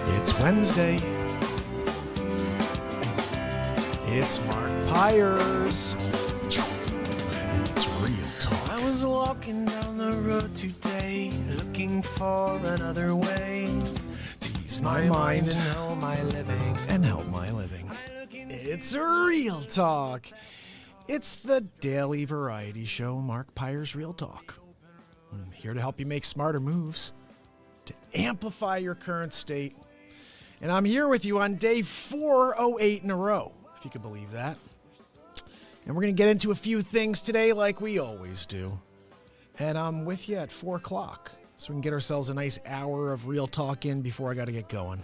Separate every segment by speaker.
Speaker 1: It's Wednesday. It's Mark Pyers. And it's Real Talk.
Speaker 2: I was walking down the road today, looking for another way to ease my mind and help my living.
Speaker 1: It's Real Talk. It's the daily variety show, Mark Pyers Real Talk. I'm here to help you make smarter moves, to amplify your current state. And I'm here with you on day 408 in a row, if you could believe that. And we're going to get into a few things today like we always do. And I'm with you at 4 o'clock, so we can get ourselves a nice hour of real talk in before I got to get going.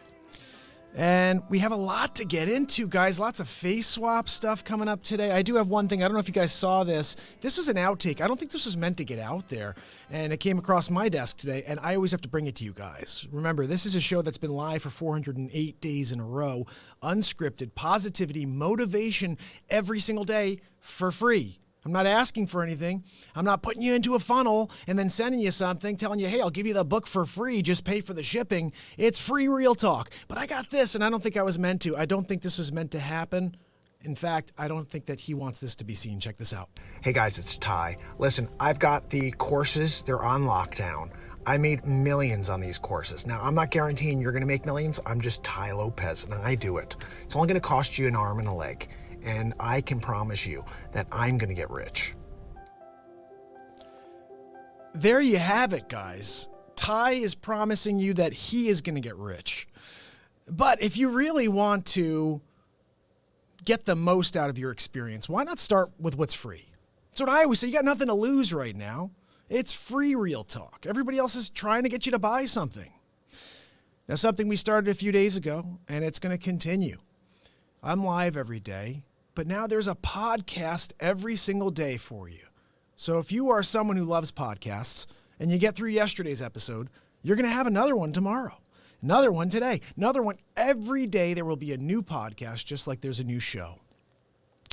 Speaker 1: And we have a lot to get into, guys. Lots of face swap stuff coming up today. I do have one thing. I don't know if you guys saw this. This was an outtake. I don't think this was meant to get out there. And it came across my desk today, and I always have to bring it to you guys. Remember, this is a show that's been live for 408 days in a row. Unscripted, positivity, motivation every single day for free. I'm not asking for anything. I'm not putting you into a funnel and then sending you something, telling you, hey, I'll give you the book for free. Just pay for the shipping. It's free Real Talk. But I got this, and I don't think I was meant to. I don't think this was meant to happen. In fact, I don't think that he wants this to be seen. Check this out.
Speaker 3: Hey guys, it's Ty. Listen, I've got the courses. They're on lockdown. I made millions on these courses. Now, I'm not guaranteeing you're going to make millions. I'm just Ty Lopez, and I do it. It's only going to cost you an arm and a leg. And I can promise you that I'm going to get rich.
Speaker 1: There you have it, guys. Ty is promising you that he is going to get rich. But if you really want to get the most out of your experience, why not start with what's free? That's what I always say. You got nothing to lose right now. It's free Real Talk. Everybody else is trying to get you to buy something. Now, something we started a few days ago, and it's going to continue. I'm live every day. But now there's a podcast every single day for you. So if you are someone who loves podcasts and you get through yesterday's episode, you're going to have another one tomorrow, another one today, another one. Every day there will be a new podcast, just like there's a new show.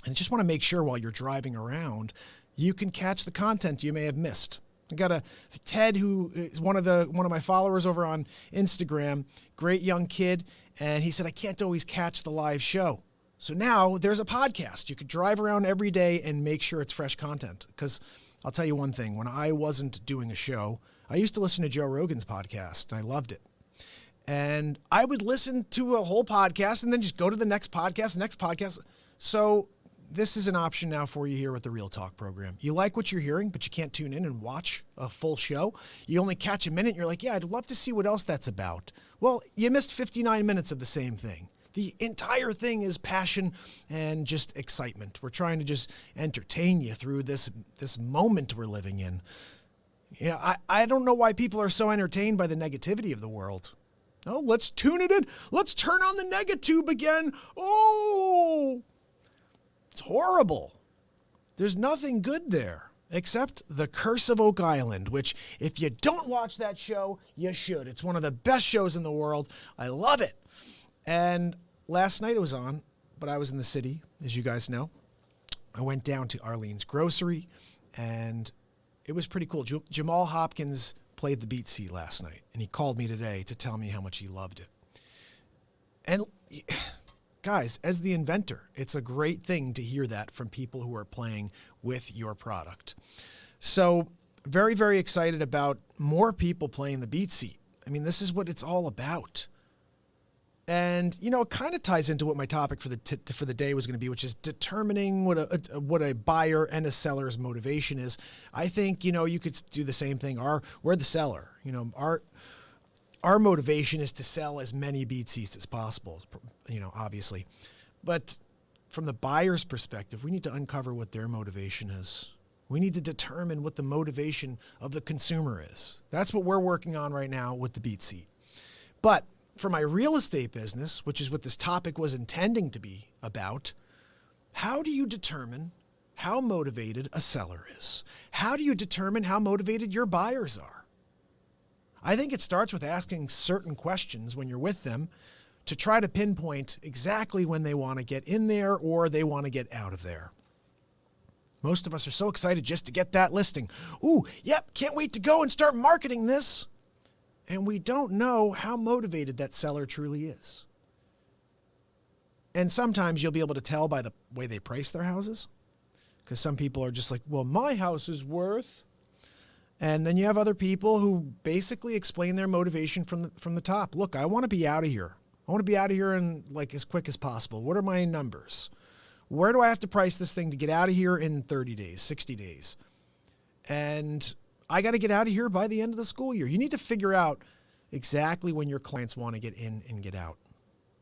Speaker 1: And I just want to make sure while you're driving around, you can catch the content you may have missed. I got a Ted, who is one of my followers over on Instagram, great young kid, and he said, I can't always catch the live show. So now there's a podcast. You could drive around every day and make sure it's fresh content. Because I'll tell you one thing, when I wasn't doing a show, I used to listen to Joe Rogan's podcast, and I loved it. And I would listen to a whole podcast and then just go to the next podcast. So this is an option now for you here with the Real Talk program. You like what you're hearing, but you can't tune in and watch a full show. You only catch a minute, and you're like, yeah, I'd love to see what else that's about. Well, you missed 59 minutes of the same thing. The entire thing is passion and just excitement. We're trying to just entertain you through this moment we're living in. You know, I don't know why people are so entertained by the negativity of the world. Oh, let's tune it in. Let's turn on the negatube again. Oh, it's horrible. There's nothing good there except The Curse of Oak Island, which if you don't watch that show, you should. It's one of the best shows in the world. I love it. And last night it was on, but I was in the city, as you guys know. I went down to Arlene's Grocery, and it was pretty cool. Jamal Hopkins played the BeatSeat last night, and he called me today to tell me how much he loved it. And guys, as the inventor, it's a great thing to hear that from people who are playing with your product. So very, very excited about more people playing the BeatSeat. I mean, this is what it's all about. And, you know, it kind of ties into what my topic for the day was going to be, which is determining what a buyer and a seller's motivation is. I think, you know, you could do the same thing. We're the seller. You know, our motivation is to sell as many BeatSeats as possible, you know, obviously. But from the buyer's perspective, we need to uncover what their motivation is. We need to determine what the motivation of the consumer is. That's what we're working on right now with the BeatSeat. But for my real estate business, which is what this topic was intending to be about, how do you determine how motivated a seller is? How do you determine how motivated your buyers are? I think it starts with asking certain questions when you're with them to try to pinpoint exactly when they want to get in there or they want to get out of there. Most of us are so excited just to get that listing. Ooh, yep, can't wait to go and start marketing this. And we don't know how motivated that seller truly is. And sometimes you'll be able to tell by the way they price their houses. Because some people are just like, well, my house is worth. And then you have other people who basically explain their motivation from the top. Look, I want to be out of here. I want to be out of here in like as quick as possible. What are my numbers? Where do I have to price this thing to get out of here in 30 days, 60 days? And I got to get out of here by the end of the school year. You need to figure out exactly when your clients want to get in and get out.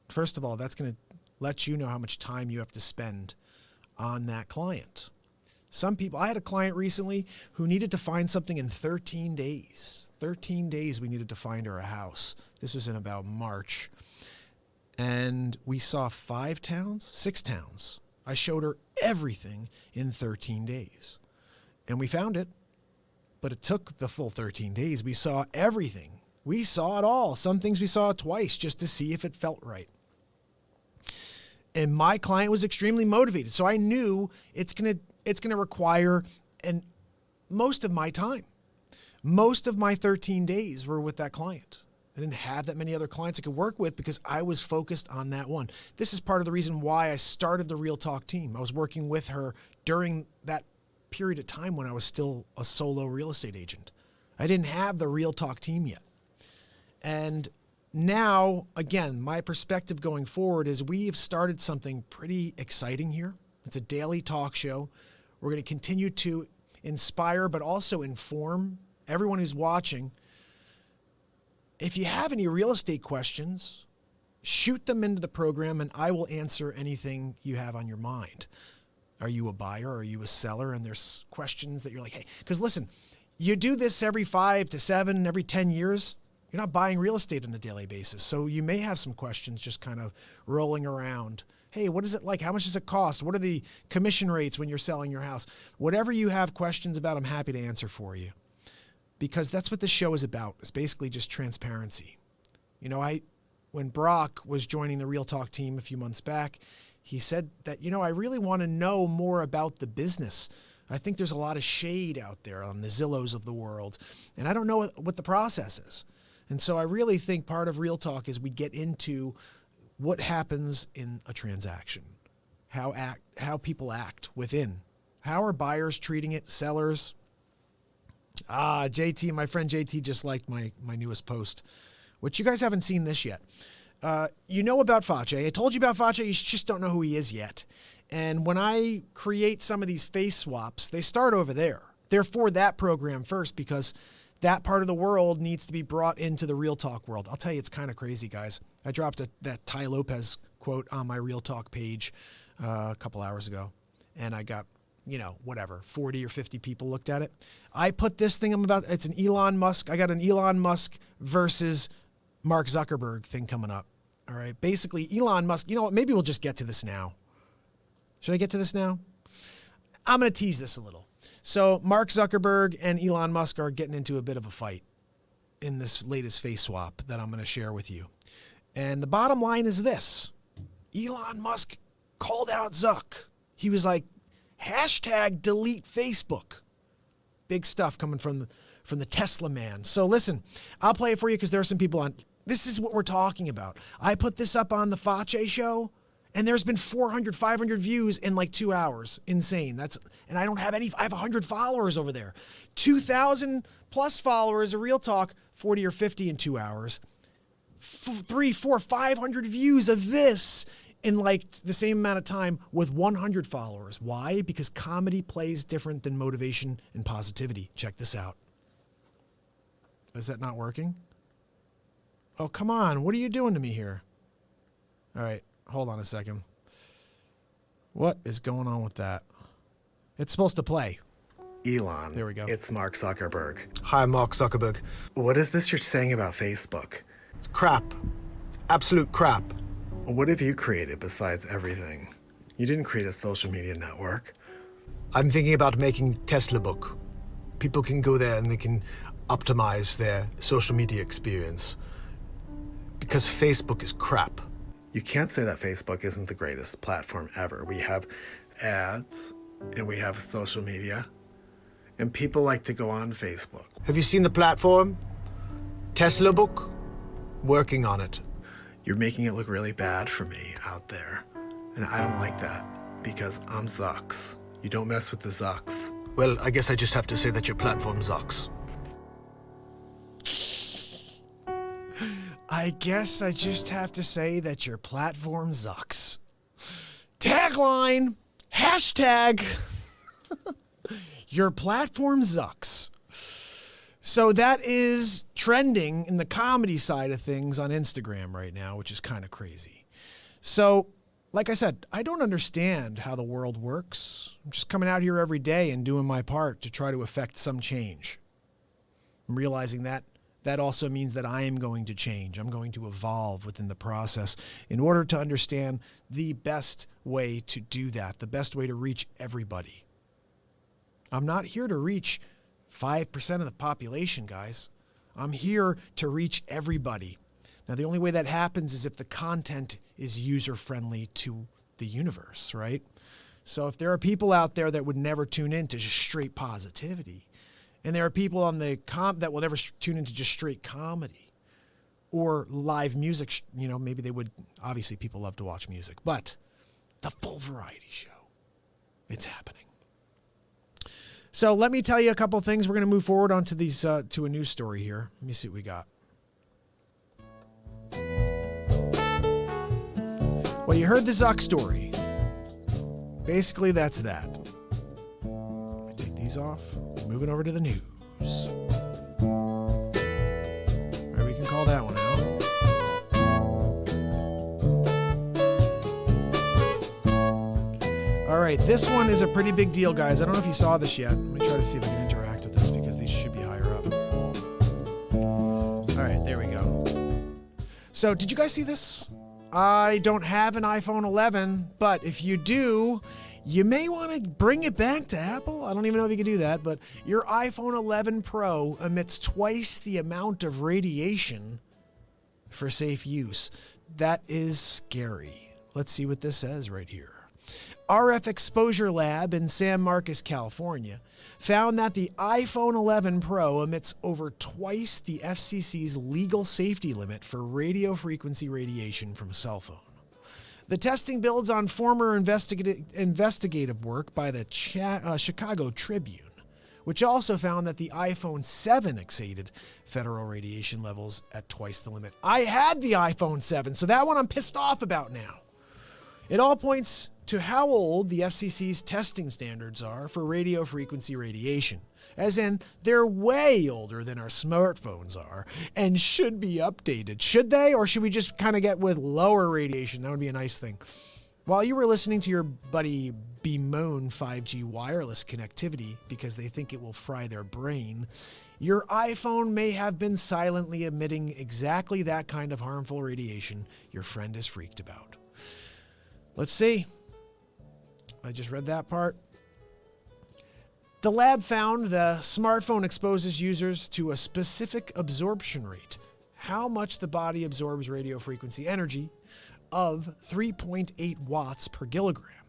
Speaker 1: First of all, that's going to let you know how much time you have to spend on that client. Some people, I had a client recently who needed to find something in 13 days. 13 days we needed to find her a house. This was in about March. And we saw 6 towns. I showed her everything in 13 days. And we found it, but it took the full 13 days. We saw everything. We saw it all. Some things we saw twice just to see if it felt right. And my client was extremely motivated. So I knew it's going to require most of my time. Most of my 13 days were with that client. I didn't have that many other clients I could work with because I was focused on that one. This is part of the reason why I started the Real Talk team. I was working with her during that period of time when I was still a solo real estate agent. I didn't have the Real Talk team yet. And now, again, my perspective going forward is we have started something pretty exciting here. It's a daily talk show. We're going to continue to inspire, but also inform everyone who's watching. If you have any real estate questions, shoot them into the program and I will answer anything you have on your mind. Are you a buyer? Are you a seller? And there's questions that you're like, hey, because listen, you do this every 5 to 7, every 10 years. You're not buying real estate on a daily basis. So you may have some questions just kind of rolling around. Hey, what is it like? How much does it cost? What are the commission rates when you're selling your house? Whatever you have questions about, I'm happy to answer for you. Because that's what this show is about. It's basically just transparency. You know, when Brock was joining the Real Talk team a few months back, he said that, I really want to know more about the business. I think there's a lot of shade out there on the Zillows of the world, and I don't know what the process is. And so I really think part of Real Talk is we get into what happens in a transaction, how people act within. How are buyers treating it, sellers? JT, my friend JT just liked my newest post, which you guys haven't seen this yet. You know about Face. I told you about Face. You just don't know who he is yet. And when I create some of these face swaps, they start over there. They're for that program first because that part of the world needs to be brought into the Real Talk world. I'll tell you, it's kind of crazy, guys. I dropped that Ty Lopez quote on my Real Talk page a couple hours ago, and I got 40 or 50 people looked at it. I put this thing it's an Elon Musk. I got an Elon Musk versus Mark Zuckerberg thing coming up. All right. Basically, Elon Musk, you know what? Maybe we'll just get to this now. Should I get to this now? I'm going to tease this a little. So Mark Zuckerberg and Elon Musk are getting into a bit of a fight in this latest face swap that I'm going to share with you. And the bottom line is this. Elon Musk called out Zuck. He was like, #delete Facebook. Big stuff coming from the Tesla man. So listen, I'll play it for you because there are some people on. This is what we're talking about. I put this up on the Face show, and there's been 400, 500 views in like 2 hours. Insane. And I don't have any. I have 100 followers over there. 2,000 plus followers of Real Talk, 40 or 50 in 2 hours. 3, 4, 500 views of this in like the same amount of time with 100 followers. Why? Because comedy plays different than motivation and positivity. Check this out. Is that not working? Oh, come on. What are you doing to me here? All right. Hold on a second. What is going on with that? It's supposed to play.
Speaker 4: Elon.
Speaker 1: There we go.
Speaker 4: It's Mark Zuckerberg.
Speaker 3: Hi, Mark Zuckerberg.
Speaker 4: What is this you're saying about Facebook?
Speaker 3: It's crap. It's absolute crap.
Speaker 4: What have you created besides everything? You didn't create a social media network.
Speaker 3: I'm thinking about making Tesla Book. People can go there and they can optimize their social media experience. Because Facebook is crap.
Speaker 4: You can't say that Facebook isn't the greatest platform ever. We have ads and we have social media. And people like to go on Facebook.
Speaker 3: Have you seen the platform? Tesla book? Working on it.
Speaker 4: You're making it look really bad for me out there. And I don't like that because I'm Zucks. You don't mess with the Zucks.
Speaker 3: Well, I guess I just have to say that your platform sucks.
Speaker 1: I guess I just have to say that your platform sucks. Tagline, hashtag, your platform sucks. So that is trending in the comedy side of things on Instagram right now, which is kind of crazy. So, like I said, I don't understand how the world works. I'm just coming out here every day and doing my part to try to affect some change. I'm realizing that that also means that I am going to change. I'm going to evolve within the process in order to understand the best way to do that, the best way to reach everybody. I'm not here to reach 5% of the population, guys. I'm here to reach everybody. Now, the only way that happens is if the content is user-friendly to the universe, right? So if there are people out there that would never tune in to just straight positivity, and there are people on the that will never tune into just straight comedy or live music, maybe they would, obviously people love to watch music, but the full variety show, it's happening. So let me tell you a couple things. We're going to move forward onto these to a news story here. Let me see what we got. Well, you heard the Zuck story. Basically, that's that. Let me take these off. Moving over to the news. Or we can call that one out. All right, this one is a pretty big deal, guys. I don't know if you saw this yet. Let me try to see if I can interact with this because these should be higher up. All right, there we go. So, did you guys see this? I don't have an iPhone 11, but if you do, you may want to bring it back to Apple. I don't even know if you can do that, but your iPhone 11 Pro emits twice the amount of radiation for safe use. That is scary. Let's see what this says right here. RF Exposure Lab in San Marcos, California, found that the iPhone 11 Pro emits over twice the FCC's legal safety limit for radio frequency radiation from a cell phone. The testing builds on former investigative work by the Chicago Tribune, which also found that the iPhone 7 exceeded federal radiation levels at twice the limit. I had the iPhone 7, so that one I'm pissed off about now. It all points to how old the FCC's testing standards are for radio frequency radiation, as in they're way older than our smartphones are and should be updated. Should they, or should we just kind of get with lower radiation? That would be a nice thing. While you were listening to your buddy bemoan 5G wireless connectivity because they think it will fry their brain, your iPhone may have been silently emitting exactly that kind of harmful radiation your friend is freaked about. Let's see. I just read that part. The lab found the smartphone exposes users to a specific absorption rate, how much the body absorbs radio frequency energy, of 3.8 watts per kilogram.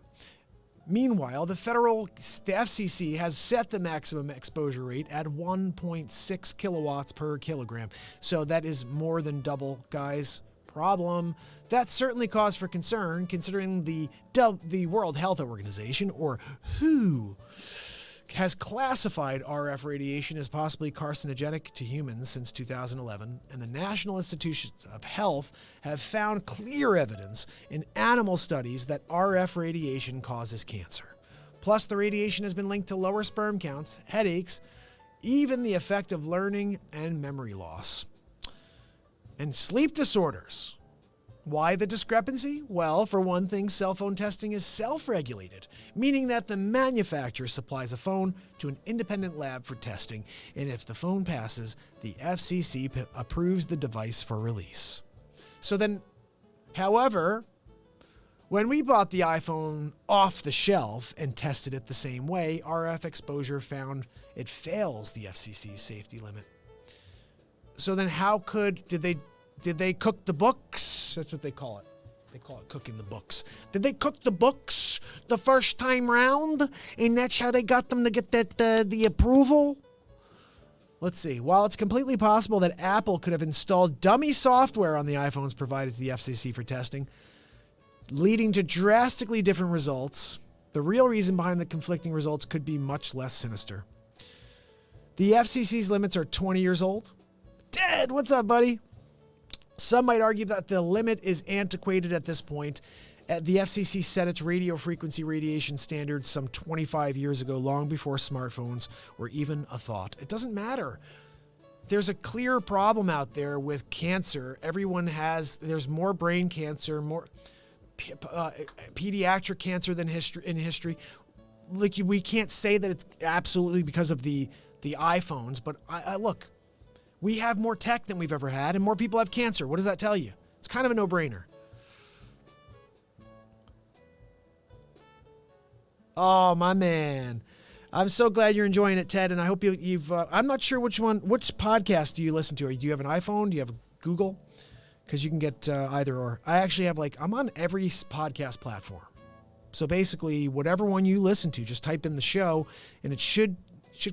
Speaker 1: Meanwhile, the FCC has set the maximum exposure rate at 1.6 kilowatts per kilogram. So that is more than double, guys. Problem. That's certainly cause for concern, considering the World Health Organization, or WHO, has classified RF radiation as possibly carcinogenic to humans since 2011, and the National Institutes of Health have found clear evidence in animal studies that RF radiation causes cancer. Plus, the radiation has been linked to lower sperm counts, headaches, even the effect of learning and memory loss. And sleep disorders. Why the discrepancy? Well, for one thing, cell phone testing is self-regulated, meaning that the manufacturer supplies a phone to an independent lab for testing, and if the phone passes, the FCC approves the device for release. So then, however, when we bought the iPhone off the shelf and tested it the same way, RF exposure found it fails the FCC's safety limit. So then did they cook the books? That's what they call it. They call it cooking the books. Did they cook the books the first time round? And that's how they got them to get the approval? Let's see. While it's completely possible that Apple could have installed dummy software on the iPhones provided to the FCC for testing, leading to drastically different results, the real reason behind the conflicting results could be much less sinister. The FCC's limits are 20 years old. Ted, what's up, buddy? Some might argue that the limit is antiquated at this point. The FCC set its radio frequency radiation standards some 25 years ago, long before smartphones were even a thought. It doesn't matter. There's a clear problem out there with cancer. There's more brain cancer, more pediatric cancer than in history. Like, we can't say that it's absolutely because of the iPhones, but look, we have more tech than we've ever had, and more people have cancer. What does that tell you? It's kind of a no-brainer. Oh, my man. I'm so glad you're enjoying it, Ted, and I hope you've I'm not sure which podcast do you listen to? Do you have an iPhone? Do you have a Google? Because you can get either or. I actually have, I'm on every podcast platform. So basically, whatever one you listen to, just type in the show, and it should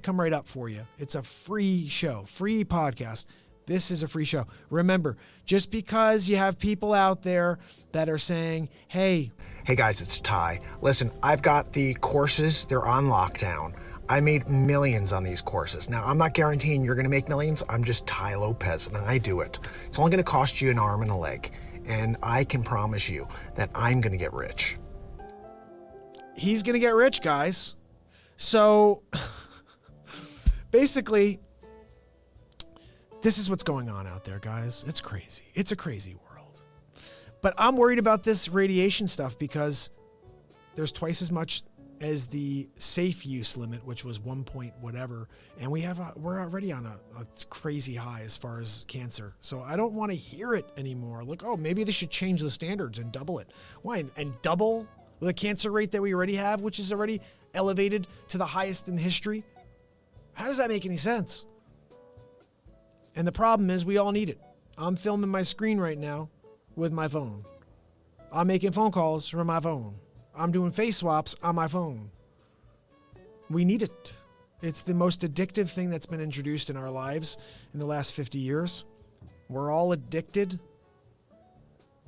Speaker 1: come right up for you. It's a free show, free podcast. This is a free show. Remember, just because you have people out there that are saying, hey
Speaker 3: guys, it's Ty. Listen, I've got the courses. They're on lockdown. I made millions on these courses. Now, I'm not guaranteeing you're going to make millions. I'm just Ty Lopez, and I do it. It's only going to cost you an arm and a leg. And I can promise you that I'm going to get rich.
Speaker 1: He's going to get rich, guys. So, basically, this is what's going on out there, guys. It's crazy. It's a crazy world. But I'm worried about this radiation stuff because there's twice as much as the safe use limit, which was 1 point whatever, and we're already on a crazy high as far as cancer. So I don't want to hear it anymore. Like, oh, maybe they should change the standards and double it. Why? And double the cancer rate that we already have, which is already elevated to the highest in history? How does that make any sense? And the problem is we all need it. I'm filming my screen right now with my phone. I'm making phone calls from my phone. I'm doing face swaps on my phone. We need it. It's the most addictive thing that's been introduced in our lives in the last 50 years. We're all addicted.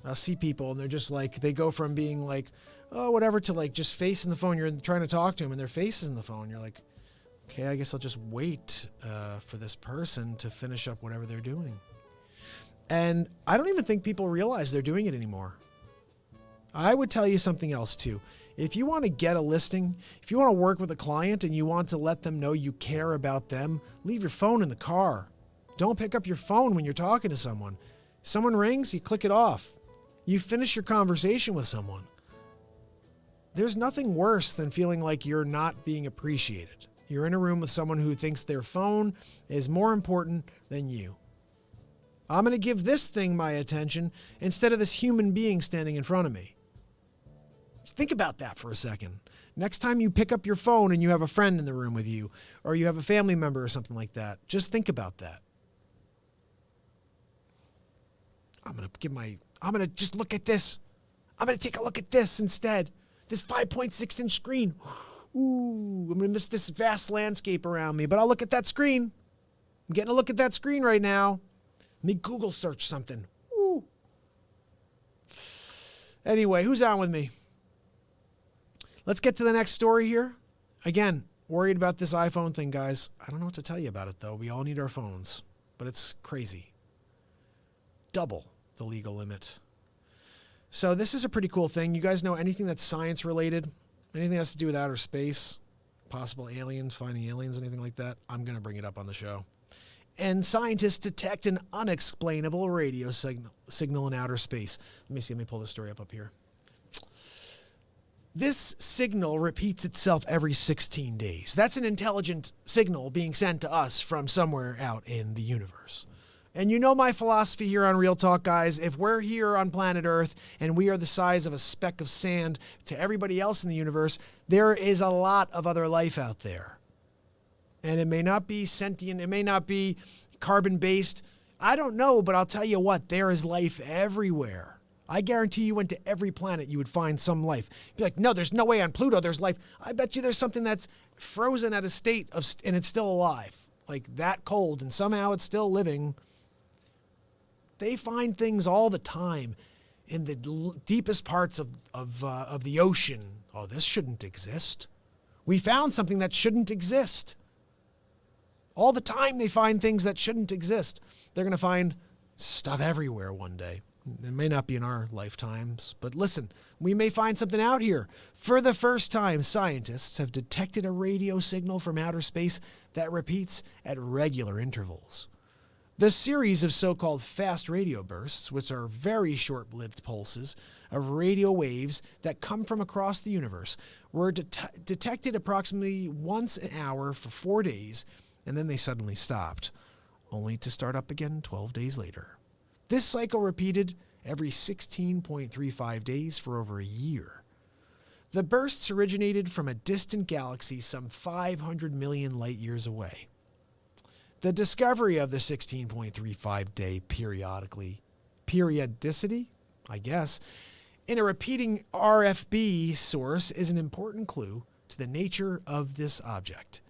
Speaker 1: I'll see people and they're just like, they go from being like, oh, whatever, to like just facing the phone. You're trying to talk to them and their face is in the phone. You're like, okay, I guess I'll just wait for this person to finish up whatever they're doing. And I don't even think people realize they're doing it anymore. I would tell you something else too. If you want to get a listing, if you want to work with a client and you want to let them know you care about them, leave your phone in the car. Don't pick up your phone when you're talking to someone. Someone rings, you click it off. You finish your conversation with someone. There's nothing worse than feeling like you're not being appreciated. You're in a room with someone who thinks their phone is more important than you. I'm going to give this thing my attention instead of this human being standing in front of me. Just think about that for a second. Next time you pick up your phone and you have a friend in the room with you, or you have a family member or something like that, just think about that. I'm going to just look at this. I'm going to take a look at this instead. This 5.6 inch screen. Ooh, I'm going to miss this vast landscape around me, but I'll look at that screen. I'm getting a look at that screen right now. Let me Google search something. Ooh. Anyway, who's on with me? Let's get to the next story here. Again, worried about this iPhone thing, guys. I don't know what to tell you about it, though. We all need our phones, but it's crazy. Double the legal limit. So this is a pretty cool thing. You guys know anything that's science related, anything that has to do with outer space, possible aliens, finding aliens, anything like that, I'm going to bring it up on the show. And scientists detect an unexplainable radio signal in outer space. Let me pull this story up here. This signal repeats itself every 16 days. That's an intelligent signal being sent to us from somewhere out in the universe. And you know my philosophy here on Real Talk, guys. If we're here on planet Earth and we are the size of a speck of sand to everybody else in the universe, there is a lot of other life out there. And it may not be sentient, it may not be carbon-based. I don't know, but I'll tell you what, there is life everywhere. I guarantee you went to every planet, you would find some life. You'd be like, no, there's no way on Pluto there's life. I bet you there's something that's frozen at a state of, and it's still alive. like that cold and somehow it's still living. They find things all the time in the deepest parts of the ocean. Oh, this shouldn't exist. We found something that shouldn't exist. All the time they find things that shouldn't exist. They're going to find stuff everywhere one day. It may not be in our lifetimes, but listen, we may find something out here. For the first time, scientists have detected a radio signal from outer space that repeats at regular intervals. The series of so-called fast radio bursts, which are very short-lived pulses of radio waves that come from across the universe, were detected approximately once an hour for 4 days, and then they suddenly stopped, only to start up again 12 days later. This cycle repeated every 16.35 days for over a year. The bursts originated from a distant galaxy some 500 million light years away. The discovery of the 16.35 day periodicity, I guess, in a repeating RFB source is an important clue to the nature of this object.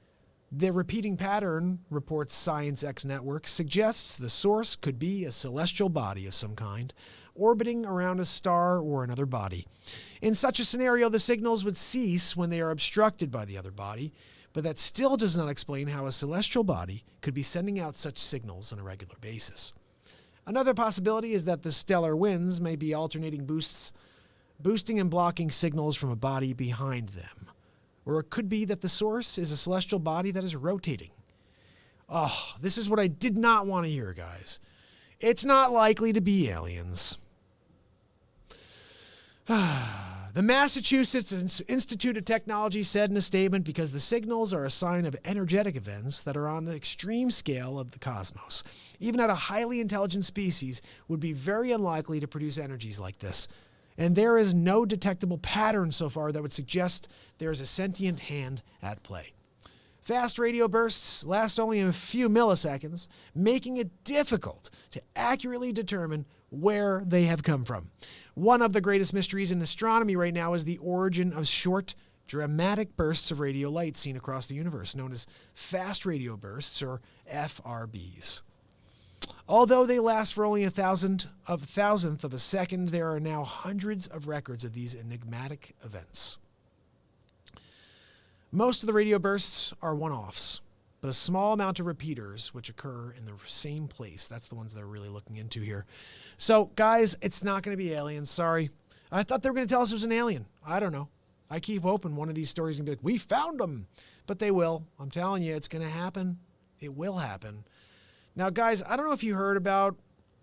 Speaker 1: The repeating pattern, reports Science X Network, suggests the source could be a celestial body of some kind, orbiting around a star or another body. In such a scenario, the signals would cease when they are obstructed by the other body, but that still does not explain how a celestial body could be sending out such signals on a regular basis. Another possibility is that the stellar winds may be alternating boosting and blocking signals from a body behind them. Or it could be that the source is a celestial body that is rotating. Oh, this is what I did not want to hear, guys. It's not likely to be aliens. The Massachusetts Institute of Technology said in a statement, because the signals are a sign of energetic events that are on the extreme scale of the cosmos. Even at a highly intelligent species would be very unlikely to produce energies like this. And there is no detectable pattern so far that would suggest there is a sentient hand at play. Fast radio bursts last only a few milliseconds, making it difficult to accurately determine where they have come from. One of the greatest mysteries in astronomy right now is the origin of short, dramatic bursts of radio light seen across the universe, known as fast radio bursts, or FRBs. Although they last for only a thousandth of a second, there are now hundreds of records of these enigmatic events. Most of the radio bursts are one-offs, but a small amount of repeaters which occur in the same place. That's the ones they're really looking into here. So, guys, it's not going to be aliens. Sorry. I thought they were going to tell us it was an alien. I don't know. I keep hoping one of these stories is going to be like, we found them. But they will. I'm telling you, it's going to happen. It will happen. Now, guys, I don't know if you heard about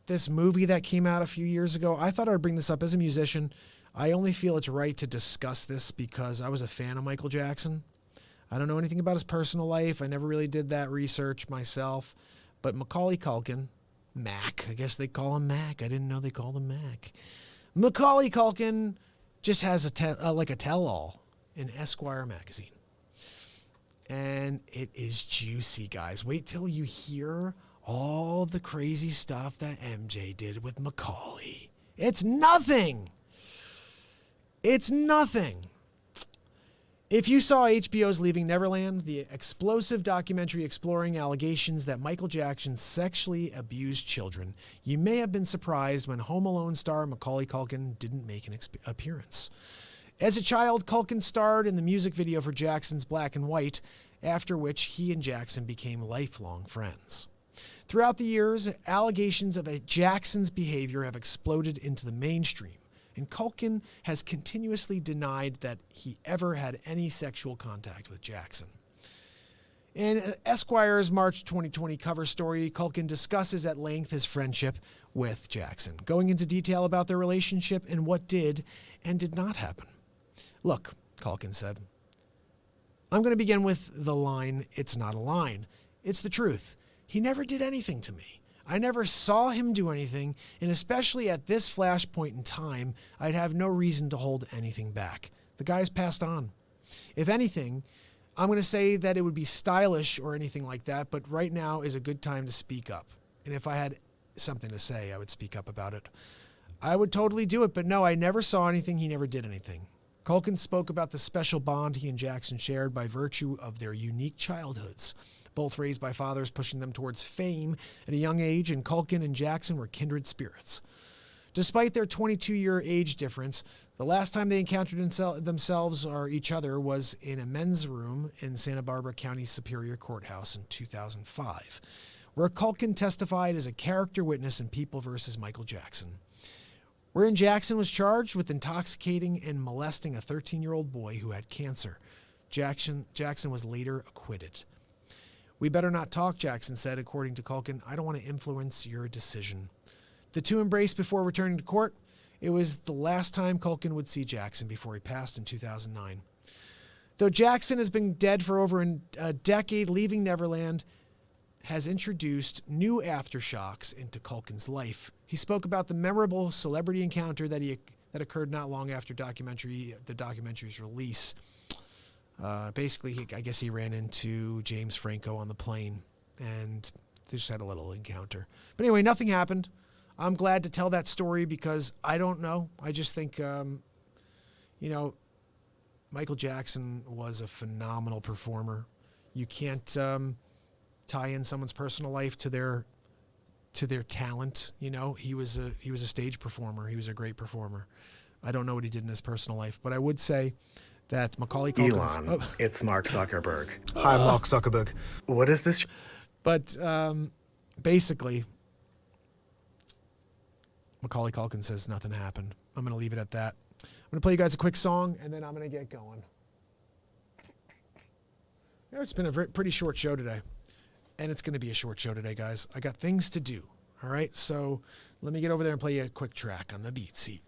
Speaker 1: this movie that came out a few years ago. I thought I'd bring this up as a musician. I only feel it's right to discuss this because I was a fan of Michael Jackson. I don't know anything about his personal life. I never really did that research myself. But Macaulay Culkin, Mac, I guess they call him Mac. I didn't know they called him Mac. Macaulay Culkin just has a tell-all in Esquire magazine. And it is juicy, guys. Wait till you hear all the crazy stuff that MJ did with Macaulay. It's nothing. It's nothing. If you saw HBO's Leaving Neverland, the explosive documentary exploring allegations that Michael Jackson sexually abused children, you may have been surprised when Home Alone star Macaulay Culkin didn't make an appearance. As a child, Culkin starred in the music video for Jackson's Black and White, after which he and Jackson became lifelong friends. Throughout the years, allegations of Jackson's behavior have exploded into the mainstream, and Culkin has continuously denied that he ever had any sexual contact with Jackson. In Esquire's March 2020 cover story, Culkin discusses at length his friendship with Jackson, going into detail about their relationship and what did and did not happen. Look, Culkin said, I'm going to begin with the line, it's not a line. It's the truth. He never did anything to me. I never saw him do anything, and especially at this flashpoint in time, I'd have no reason to hold anything back. The guy's passed on. If anything, I'm going to say that it would be stylish or anything like that, but right now is a good time to speak up. And if I had something to say, I would speak up about it. I would totally do it, but no, I never saw anything. He never did anything. Culkin spoke about the special bond he and Jackson shared by virtue of their unique childhoods. both raised by fathers pushing them towards fame at a young age, and Culkin and Jackson were kindred spirits. Despite their 22-year age difference, the last time they encountered themselves or each other was in a men's room in Santa Barbara County Superior Courthouse in 2005, where Culkin testified as a character witness in People vs. Michael Jackson, wherein Jackson was charged with intoxicating and molesting a 13-year-old boy who had cancer. Jackson was later acquitted. "We better not talk," Jackson said, according to Culkin. "I don't want to influence your decision." The two embraced before returning to court. It was the last time Culkin would see Jackson before he passed in 2009. Though Jackson has been dead for over a decade, Leaving Neverland has introduced new aftershocks into Culkin's life. He spoke about the memorable celebrity encounter that occurred not long after the documentary's release. Basically, I guess he ran into James Franco on the plane, and they just had a little encounter. But anyway, nothing happened. I'm glad to tell that story because I don't know. I just think, Michael Jackson was a phenomenal performer. You can't tie in someone's personal life to their talent. He was a stage performer. He was a great performer. I don't know what he did in his personal life, but I would say that Macaulay Culkin.
Speaker 4: Elon, it's Mark Zuckerberg.
Speaker 3: Hi, Mark Zuckerberg.
Speaker 4: What is this?
Speaker 1: But basically, Macaulay Culkin says nothing happened. I'm going to leave it at that. I'm going to play you guys a quick song, and then I'm going to get going. It's been a pretty short show today, and it's going to be a short show today, guys. I got things to do, all right? So let me get over there and play you a quick track on the BeatSeat.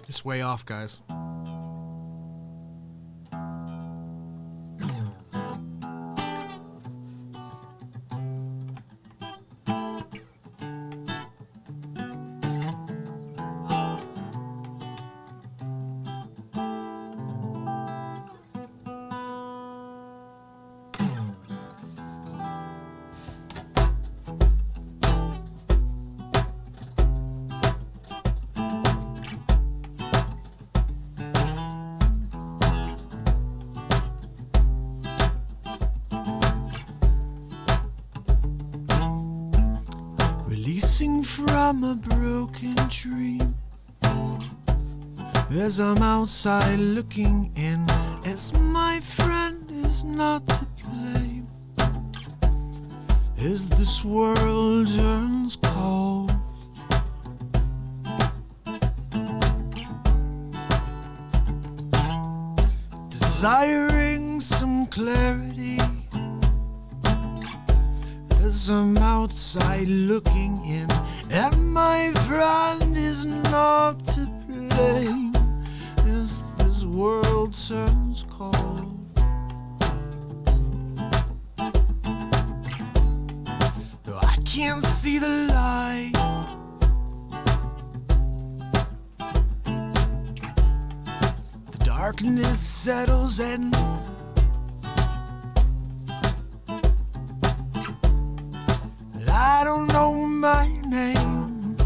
Speaker 1: Just way off, guys. Releasing from a broken dream as I'm outside looking in, as my friend is not to blame, as this world turns cold. Desiring some clarity as I'm outside looking in, and my friend is not to blame as this world turns cold. I can't see the light. The darkness settles in. I don't know my name.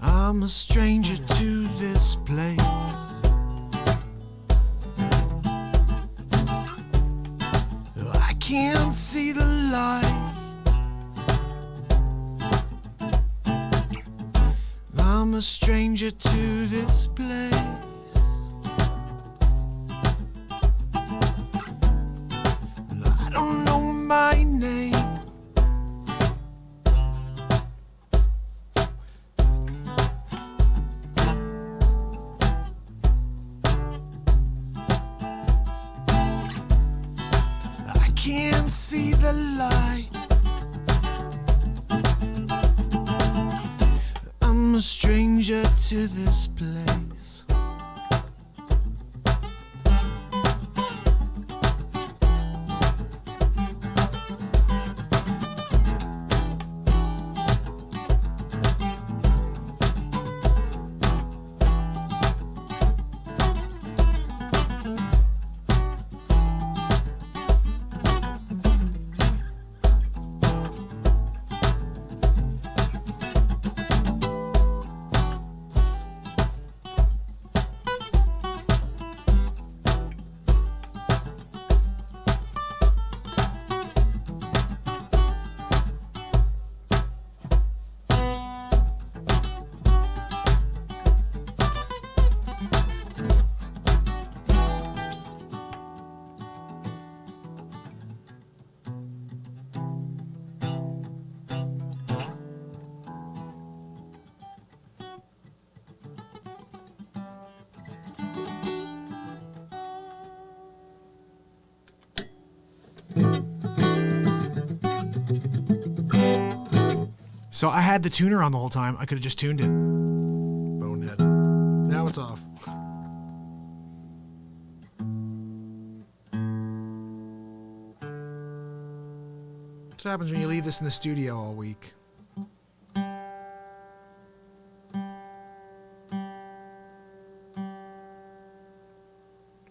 Speaker 1: I'm a stranger to this place. I can't see the light. I'm a stranger to this place. I don't know my name. I can't see the light. I'm a stranger to this place. So I had the tuner on the whole time. I could have just tuned it. Bonehead. Now it's off. What happens when you leave this in the studio all week?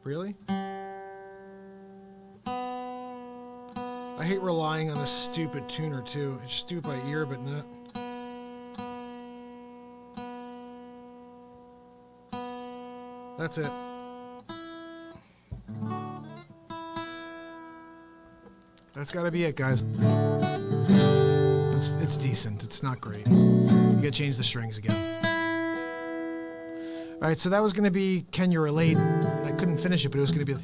Speaker 1: Really? I hate relying on this stupid tuner too. It's stupid by ear, but not. That's it. That's gotta be it, guys. It's decent. It's not great. You gotta change the strings again. All right, so that was gonna be Can You Relate? I couldn't finish it, but it was gonna be.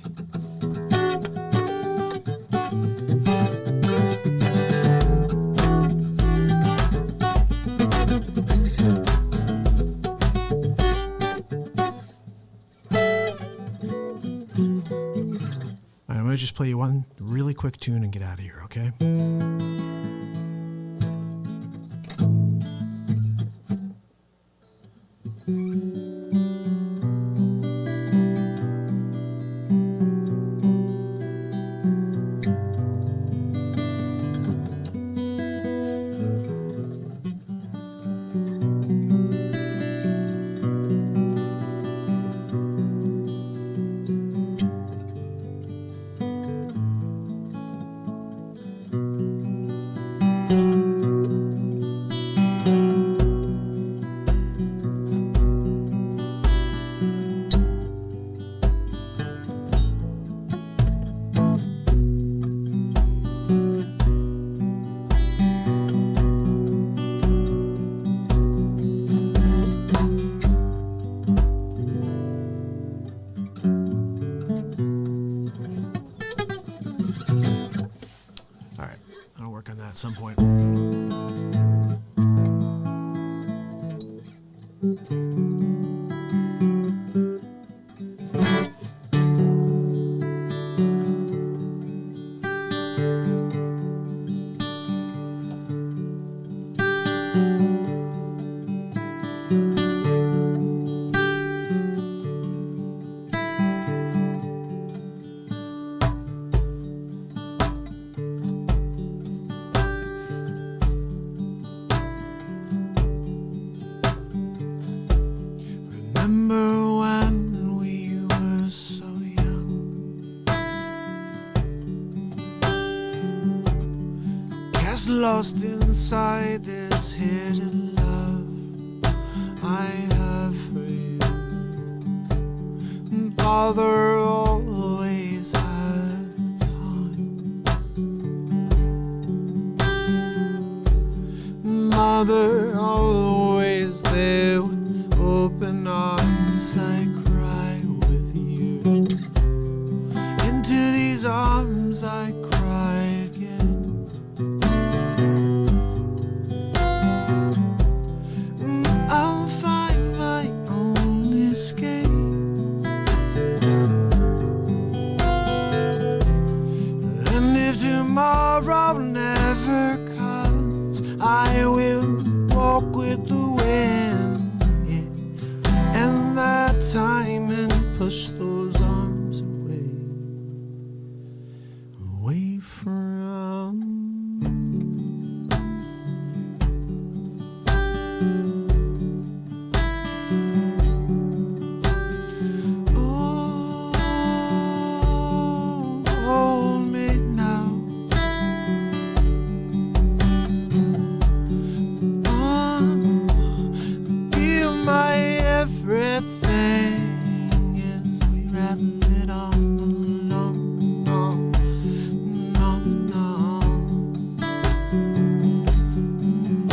Speaker 1: going to just play you one really quick tune and get out of here, okay? At some point. Remember when we were so young, cast lost inside this hidden love I have for you. Father always had time, Mother always there with open arms. I cry with you. Into these arms I cry again. I'll find my own escape. And if tomorrow never comes, I will walk with the wind, yeah, and that time, and push those arms away, away from oh, hold me now. Feel my everything as we rattle it on, on, on, on, on,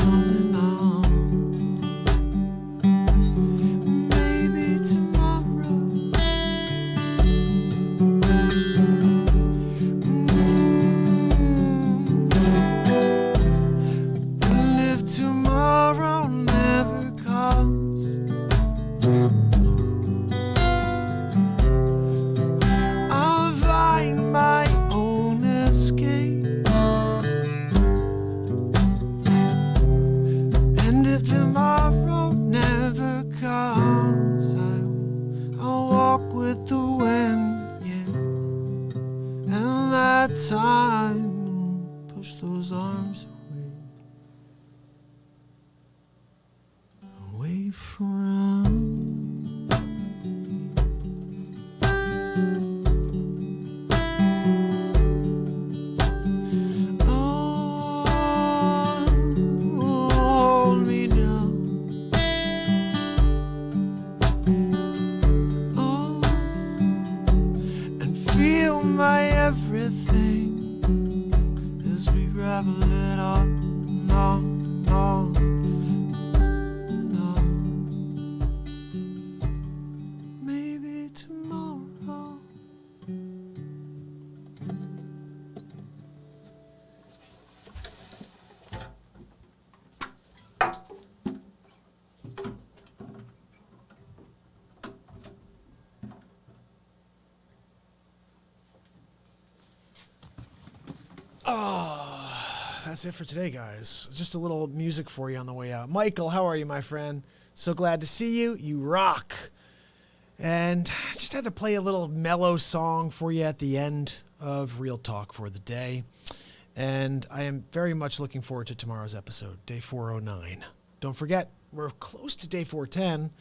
Speaker 1: and on. Maybe tomorrow, and if tomorrow never comes, I'll find my own escape. And if tomorrow never comes, I'll walk with the wind, yeah, and that time, push those arms away, away from oh, hold me now. Oh, and feel my everything as we ravel it on, on, on, on. Maybe tomorrow. That's it for today, guys. Just a little music for you on the way out. Michael, how are you, my friend? So glad to see you. You rock. And I just had to play a little mellow song for you at the end of Real Talk for the day. And I am very much looking forward to tomorrow's episode, day 409. Don't forget, we're close to day 410.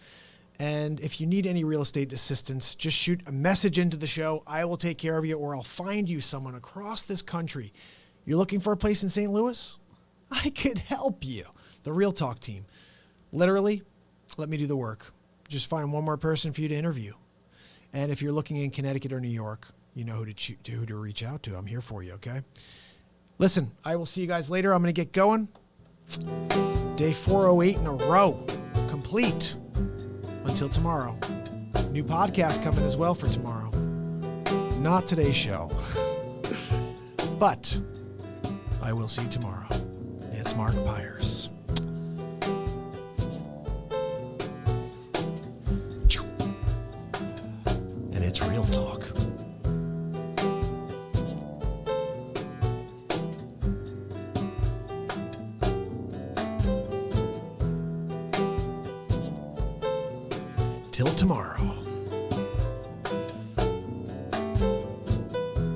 Speaker 1: And if you need any real estate assistance, just shoot a message into the show. I will take care of you, or I'll find you someone across this country. You're looking for a place in St. Louis? I could help you. The Real Talk team. Literally, let me do the work. Just find one more person for you to interview. And if you're looking in Connecticut or New York, you know who to reach out to. I'm here for you, okay? Listen, I will see you guys later. I'm going to get going. Day 408 in a row. Complete. Until tomorrow. New podcast coming as well for tomorrow. Not today's show. But I will see you tomorrow. It's Mark Pyers. And it's Real Talk. Till tomorrow.